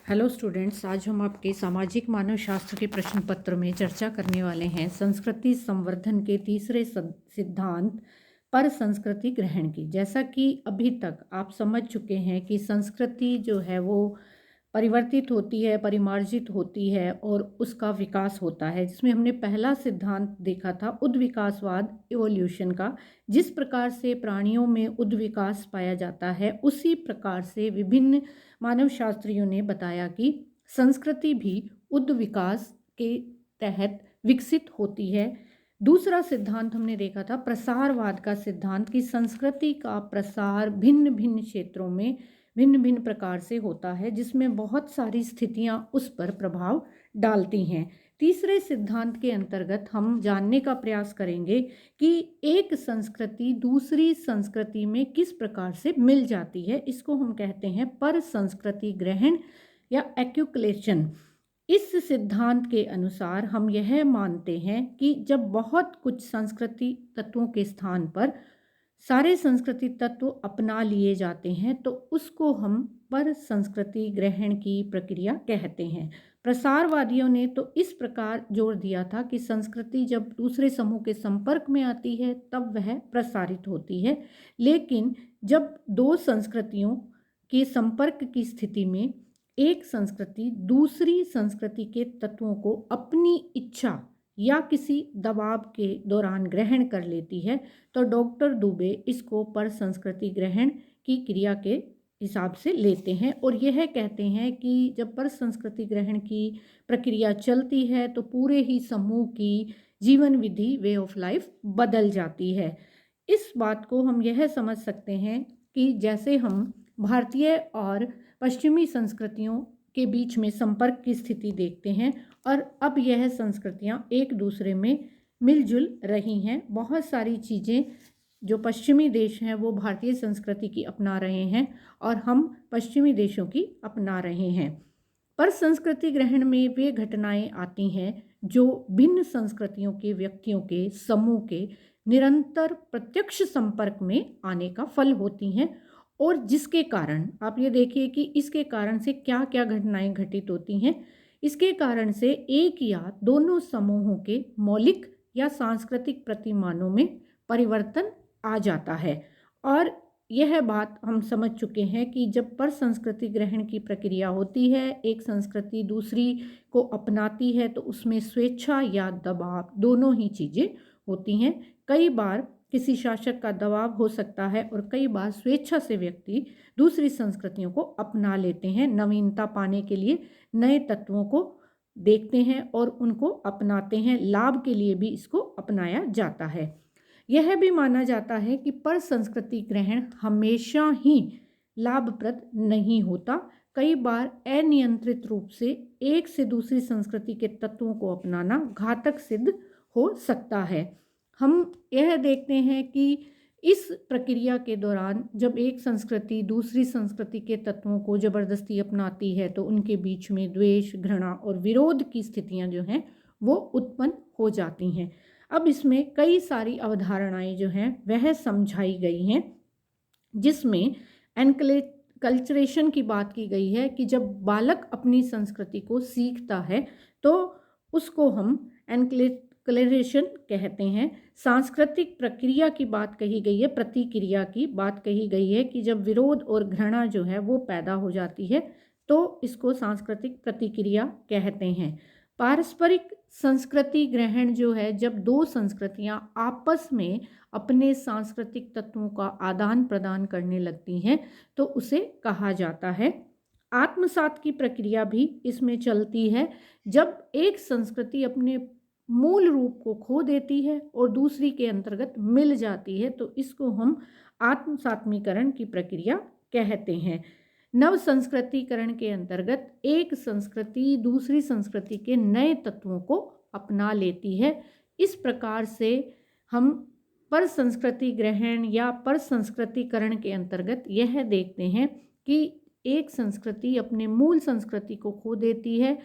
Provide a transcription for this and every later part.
Hello students, आज हम आपके सामाजिक मानव शास्त्र के प्रश्न पत्र में चर्चा करने वाले हैं संस्कृति संवर्धन के तीसरे सिद्धांत पर संस्कृति ग्रहण की। जैसा कि अभी तक आप समझ चुके हैं कि संस्कृति जो है वो परिवर्तित होती है, परिमार्जित होती है और उसका विकास होता है, जिसमें हमने पहला सिद्धांत देखा था उद्विकासवाद, इवोल्यूशन का। जिस प्रकार से प्राणियों में उद्विकास पाया जाता है, उसी प्रकार से विभिन्न मानव शास्त्रियों ने बताया कि संस्कृति भी उद्विकास के तहत विकसित होती है। दूसरा सिद्धांत हमने देखा था प्रसारवाद का सिद्धांत, कि संस्कृति का प्रसार भिन्न भिन्न क्षेत्रों में भिन्न भिन्न प्रकार से होता है, जिसमें बहुत सारी स्थितियां उस पर प्रभाव डालती हैं। तीसरे सिद्धांत के अंतर्गत हम जानने का प्रयास करेंगे कि एक संस्कृति दूसरी संस्कृति में किस प्रकार से मिल जाती है। इसको हम कहते हैं पर संस्कृति ग्रहण या एक्यूमुलेशन। इस सिद्धांत के अनुसार हम यह मानते हैं कि जब बहुत कुछ संस्कृति तत्वों के स्थान पर सारे संस्कृति तत्व अपना लिए जाते हैं, तो उसको हम पर संस्कृति ग्रहण की प्रक्रिया कहते हैं। प्रसारवादियों ने तो इस प्रकार जोर दिया था कि संस्कृति जब दूसरे समूह के संपर्क में आती है तब वह प्रसारित होती है, लेकिन जब दो संस्कृतियों के संपर्क की स्थिति में एक संस्कृति दूसरी संस्कृति के तत्वों को अपनी इच्छा या किसी दबाव के दौरान ग्रहण कर लेती है, तो डॉक्टर दुबे इसको पर संस्कृति ग्रहण की क्रिया के हिसाब से लेते हैं और यह कहते हैं कि जब पर संस्कृति ग्रहण की प्रक्रिया चलती है तो पूरे ही समूह की जीवन विधि, वे ऑफ लाइफ बदल जाती है। इस बात को हम यह समझ सकते हैं कि जैसे हम भारतीय और पश्चिमी संस्कृतियों के बीच में संपर्क की स्थिति देखते हैं और अब यह संस्कृतियां एक दूसरे में मिलजुल रही हैं। बहुत सारी चीज़ें जो पश्चिमी देश हैं वो भारतीय संस्कृति की अपना रहे हैं और हम पश्चिमी देशों की अपना रहे हैं। पर संस्कृति ग्रहण में वे घटनाएं आती हैं जो भिन्न संस्कृतियों के व्यक्तियों के समूह के निरंतर प्रत्यक्ष संपर्क में आने का फल होती हैं, और जिसके कारण आप ये देखिए कि इसके कारण से क्या क्या घटनाएं घटित होती हैं। इसके कारण से एक या दोनों समूहों के मौलिक या सांस्कृतिक प्रतिमानों में परिवर्तन आ जाता है। और यह बात हम समझ चुके हैं कि जब पर संस्कृति ग्रहण की प्रक्रिया होती है, एक संस्कृति दूसरी को अपनाती है, तो उसमें स्वेच्छा या दबाव दोनों ही चीज़ें होती हैं। कई बार किसी शासक का दबाव हो सकता है और कई बार स्वेच्छा से व्यक्ति दूसरी संस्कृतियों को अपना लेते हैं, नवीनता पाने के लिए नए तत्वों को देखते हैं और उनको अपनाते हैं। लाभ के लिए भी इसको अपनाया जाता है। यह भी माना जाता है कि पर संस्कृति ग्रहण हमेशा ही लाभप्रद नहीं होता। कई बार अनियंत्रित रूप से एक से दूसरी संस्कृति के तत्वों को अपनाना घातक सिद्ध हो सकता है। हम यह देखते हैं कि इस प्रक्रिया के दौरान जब एक संस्कृति दूसरी संस्कृति के तत्वों को ज़बरदस्ती अपनाती है, तो उनके बीच में द्वेष, घृणा और विरोध की स्थितियां जो हैं वो उत्पन्न हो जाती हैं। अब इसमें कई सारी अवधारणाएं जो हैं वह समझाई गई हैं, जिसमें एनकल्चरेशन की बात की गई है कि जब बालक अपनी संस्कृति को सीखता है तो उसको हम एनकल्चरेशन कहते हैं। सांस्कृतिक प्रक्रिया की बात कही गई है, प्रतिक्रिया की बात कही गई है कि जब विरोध और घृणा जो है वो पैदा हो जाती है तो इसको सांस्कृतिक प्रतिक्रिया कहते हैं। पारस्परिक संस्कृति ग्रहण जो है, जब दो संस्कृतियां आपस में अपने सांस्कृतिक तत्वों का आदान प्रदान करने लगती हैं, तो उसे कहा जाता है। आत्मसात की प्रक्रिया भी इसमें चलती है। जब एक संस्कृति अपने मूल रूप को खो देती है और दूसरी के अंतर्गत मिल जाती है, तो इसको हम आत्मसात्मीकरण की प्रक्रिया कहते हैं। नव संस्कृतिकरण के अंतर्गत एक संस्कृति दूसरी संस्कृति के नए तत्वों को अपना लेती है। इस प्रकार से हम पर संस्कृति ग्रहण या पर संस्कृतिकरण के अंतर्गत यह देखते हैं कि एक संस्कृति अपने मूल संस्कृति को खो देती है।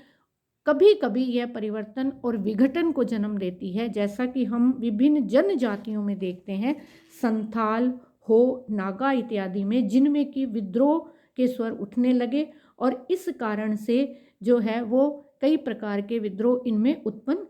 कभी कभी यह परिवर्तन और विघटन को जन्म देती है, जैसा कि हम विभिन्न जनजातियों में देखते हैं, संथाल हो, नागा इत्यादि में, जिनमें कि विद्रोह के स्वर उठने लगे और इस कारण से जो है वो कई प्रकार के विद्रोह इनमें उत्पन्न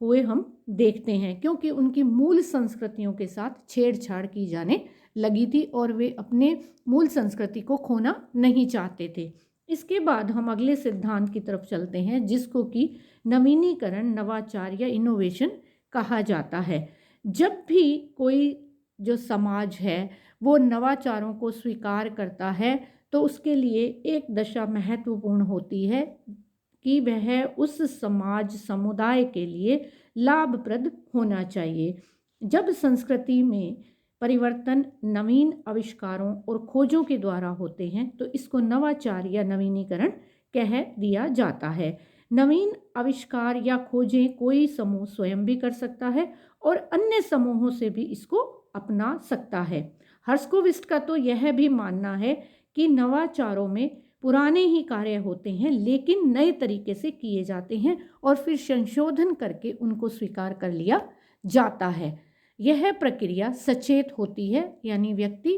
हुए हम देखते हैं, क्योंकि उनकी मूल संस्कृतियों के साथ छेड़छाड़ की जाने लगी थी और वे अपने मूल संस्कृति को खोना नहीं चाहते थे। इसके बाद हम अगले सिद्धांत की तरफ चलते हैं, जिसको कि नवीनीकरण, नवाचार या इनोवेशन कहा जाता है। जब भी कोई जो समाज है वो नवाचारों को स्वीकार करता है तो उसके लिए एक दशा महत्वपूर्ण होती है कि वह उस समाज समुदाय के लिए लाभप्रद होना चाहिए। जब संस्कृति में परिवर्तन नवीन आविष्कारों और खोजों के द्वारा होते हैं तो इसको नवाचार या नवीनीकरण कह दिया जाता है। नवीन आविष्कार या खोजें कोई समूह स्वयं भी कर सकता है और अन्य समूहों से भी इसको अपना सकता है। हर्स्कोविस्ट का तो यह भी मानना है कि नवाचारों में पुराने ही कार्य होते हैं लेकिन नए तरीके से किए जाते हैं और फिर संशोधन करके उनको स्वीकार कर लिया जाता है। यह प्रक्रिया सचेत होती है, यानी व्यक्ति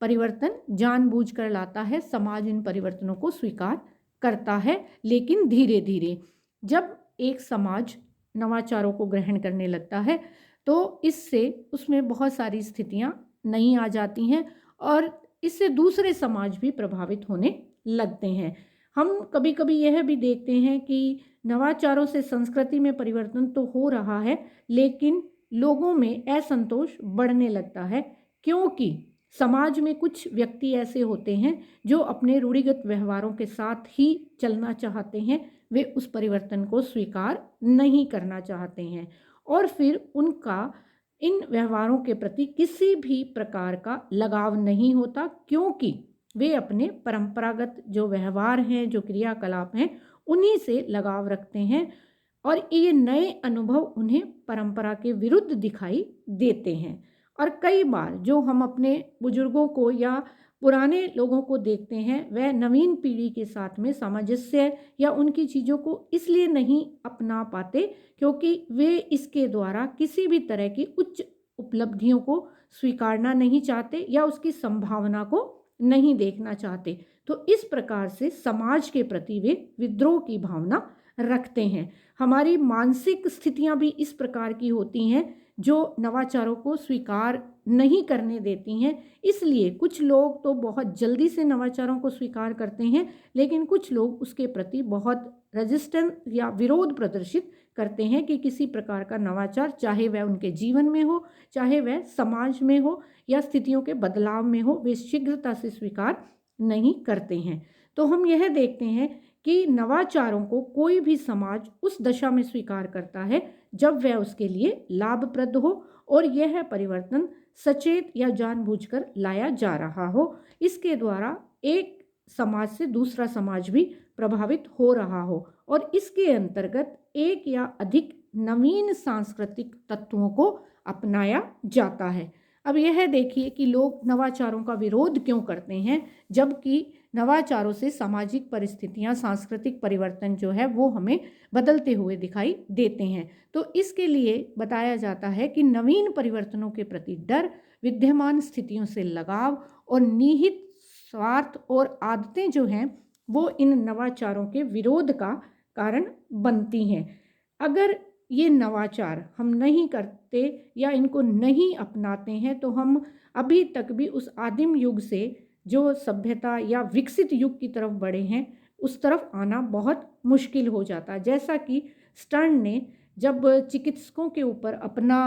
परिवर्तन जानबूझकर लाता है, समाज इन परिवर्तनों को स्वीकार करता है, लेकिन धीरे धीरे। जब एक समाज नवाचारों को ग्रहण करने लगता है तो इससे उसमें बहुत सारी स्थितियां नई आ जाती हैं और इससे दूसरे समाज भी प्रभावित होने लगते हैं। हम कभी कभी यह भी देखते हैं कि नवाचारों से संस्कृति में परिवर्तन तो हो रहा है लेकिन लोगों में असंतोष बढ़ने लगता है, क्योंकि समाज में कुछ व्यक्ति ऐसे होते हैं जो अपने रूढ़िगत व्यवहारों के साथ ही चलना चाहते हैं, वे उस परिवर्तन को स्वीकार नहीं करना चाहते हैं और फिर उनका इन व्यवहारों के प्रति किसी भी प्रकार का लगाव नहीं होता, क्योंकि वे अपने परंपरागत जो व्यवहार हैं, जो क्रियाकलाप हैं, उन्हीं से लगाव रखते हैं और ये नए अनुभव उन्हें परंपरा के विरुद्ध दिखाई देते हैं। और कई बार जो हम अपने बुजुर्गों को या पुराने लोगों को देखते हैं वह नवीन पीढ़ी के साथ में सामंजस्य या उनकी चीज़ों को इसलिए नहीं अपना पाते क्योंकि वे इसके द्वारा किसी भी तरह की उच्च उपलब्धियों को स्वीकारना नहीं चाहते या उसकी संभावना को नहीं देखना चाहते। तो इस प्रकार से समाज के प्रति वे विद्रोह की भावना रखते हैं। हमारी मानसिक स्थितियां भी इस प्रकार की होती हैं जो नवाचारों को स्वीकार नहीं करने देती हैं। इसलिए कुछ लोग तो बहुत जल्दी से नवाचारों को स्वीकार करते हैं लेकिन कुछ लोग उसके प्रति बहुत रेजिस्टेंस या विरोध प्रदर्शित करते हैं कि किसी प्रकार का नवाचार, चाहे वह उनके जीवन में हो, चाहे वह समाज में हो या स्थितियों के बदलाव में हो, वे शीघ्रता से स्वीकार नहीं करते हैं। तो हम यह देखते हैं कि नवाचारों को कोई भी समाज उस दशा में स्वीकार करता है जब वह उसके लिए लाभप्रद हो और यह परिवर्तन सचेत या जानबूझकर लाया जा रहा हो। इसके द्वारा एक समाज से दूसरा समाज भी प्रभावित हो रहा हो और इसके अंतर्गत एक या अधिक नवीन सांस्कृतिक तत्वों को अपनाया जाता है। अब यह देखिए कि लोग नवाचारों का विरोध क्यों करते हैं, जबकि नवाचारों से सामाजिक परिस्थितियां, सांस्कृतिक परिवर्तन जो है वो हमें बदलते हुए दिखाई देते हैं। तो इसके लिए बताया जाता है कि नवीन परिवर्तनों के प्रति डर, विद्यमान स्थितियों से लगाव और निहित स्वार्थ और आदतें जो हैं वो इन नवाचारों के विरोध का कारण बनती हैं। अगर ये नवाचार हम नहीं करते या इनको नहीं अपनाते हैं तो हम अभी तक भी उस आदिम युग से जो सभ्यता या विकसित युग की तरफ बढ़े हैं उस तरफ आना बहुत मुश्किल हो जाता है। जैसा कि स्टर्न ने जब चिकित्सकों के ऊपर अपना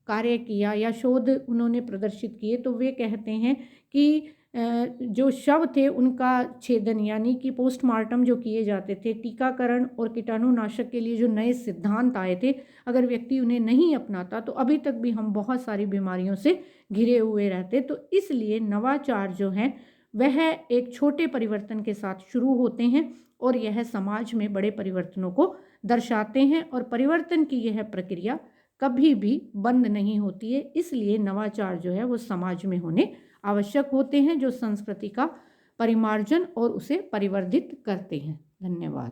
कार्य किया या शोध उन्होंने प्रदर्शित किए तो वे कहते हैं कि जो शव थे उनका छेदन यानी कि पोस्टमार्टम जो किए जाते थे, टीकाकरण और कीटाणुनाशक के लिए जो नए सिद्धांत आए थे, अगर व्यक्ति उन्हें नहीं अपनाता तो अभी तक भी हम बहुत सारी बीमारियों से घिरे हुए रहते। तो इसलिए नवाचार जो हैं वह एक छोटे परिवर्तन के साथ शुरू होते हैं और यह समाज में बड़े परिवर्तनों को दर्शाते हैं और परिवर्तन की यह प्रक्रिया कभी भी बंद नहीं होती है। इसलिए नवाचार जो है वो समाज में होने आवश्यक होते हैं जो संस्कृति का परिमार्जन और उसे परिवर्धित करते हैं। धन्यवाद।